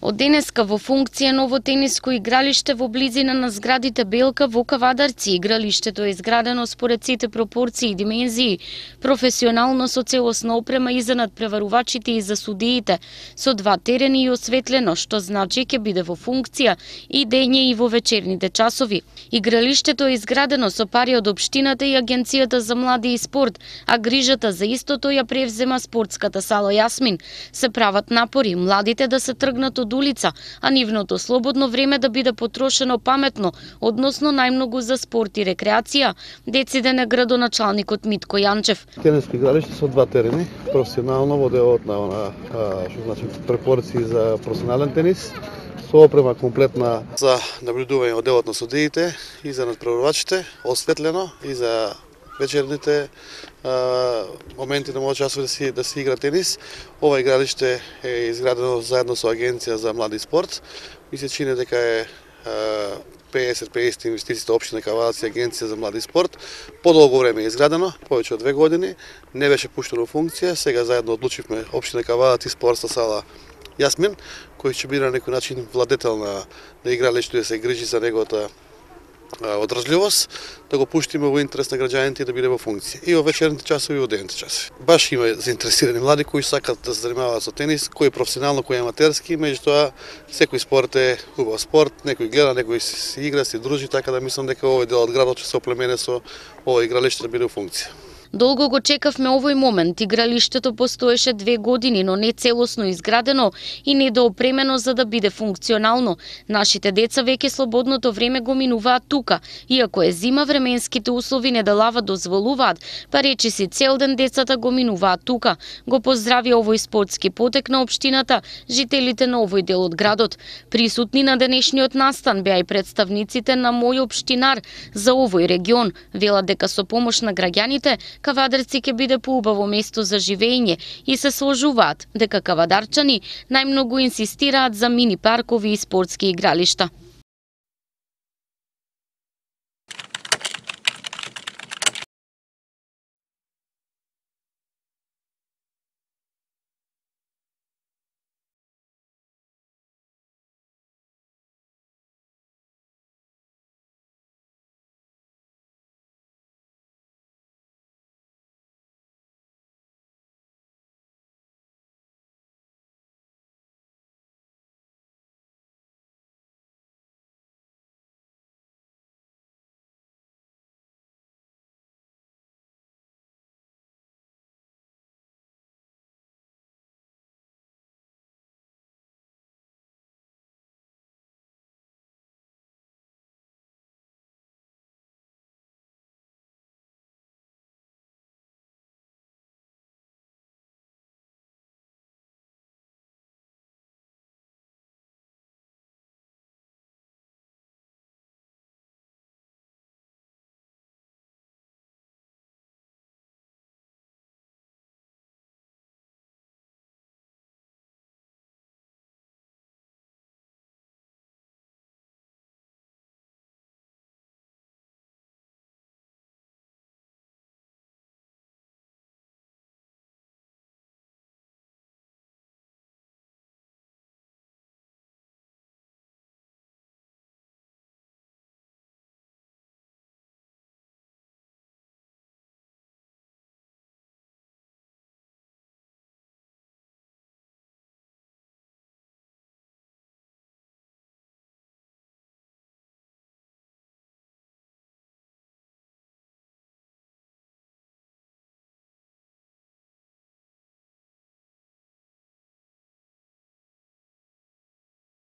Од денеска во функција ново тениско игралиште во близина на зградите Белка во Кавадарци. Игралиштето е изградено според сите пропорции и димензии, професионално со целосна опрема и за надпреварувачите и за судиите, со 2 терени и осветлено, што значи ќе биде во функција и дење и во вечерните часови. Игралиштето е изградено со пари од општината и Агенцијата за млади и спорт, а грижата за истото ја превзема спортската сала Јасмин. Се прават напори младите да се тргнат од улица, а нивното слободно време да биде потрошено паметно, односно најмногу за спорт и рекреација, дециден е градоначалникот Митко Јанчев. Тениско игралиште со 2 терени, професионално во делот на што значи препорци за професионален тенис, со опрема комплетна за наблюдување од делот на судиите и за надпреварувачите, осветлено и за вечерните моменти на мојот часови да се игра тенис. Ова игралиште е изградено заедно со Агенција за млади и спорт. Ми се чини дека е 50-50 инвестициите општина Кавадарци и Агенција за млади и спорт. Подолго време е изградено, повеќе од 2 години, не беше пуштено во функција. Сега заедно одлучивме општина Кавадарци и спортска сала Јасмин, кој ќе биде на некој начин владетел на игралиштето и да се грижи за неговата одржливост, да го пуштиме во интерес на граѓаните и да биде во функција. И во вечерните часови и во денните часови. Баш има заинтересирани млади кои сакат да се занимаваат со тенис, кој професионално, кој аматерски, меѓутоа секој спорт е убав спорт, некој гледа, некој се игра, се дружи, така да мислам дека овој дел од градот ќе се оплемене со ова игралиште да биде во функција. Долго го чекавме овој момент. Игралиштето постоеше 2 години, но не целосно изградено и недоопремено за да биде функционално. Нашите деца веќе слободното време го минуваат тука. Иако е зима, временските услови недалава дозволуваат, па речиси цел ден децата го минуваат тука. Го поздрави овој спортски потек на општината, жителите на овој дел од градот. Присутни на денешниот настан беа и представниците на мој општинар за овој регион. Велат дека со помош на граѓаните Кавадарци ќе биде поубаво место за живење и се сложуваат дека кавадарчани најмногу инсистираат за мини паркови и спортски игралишта.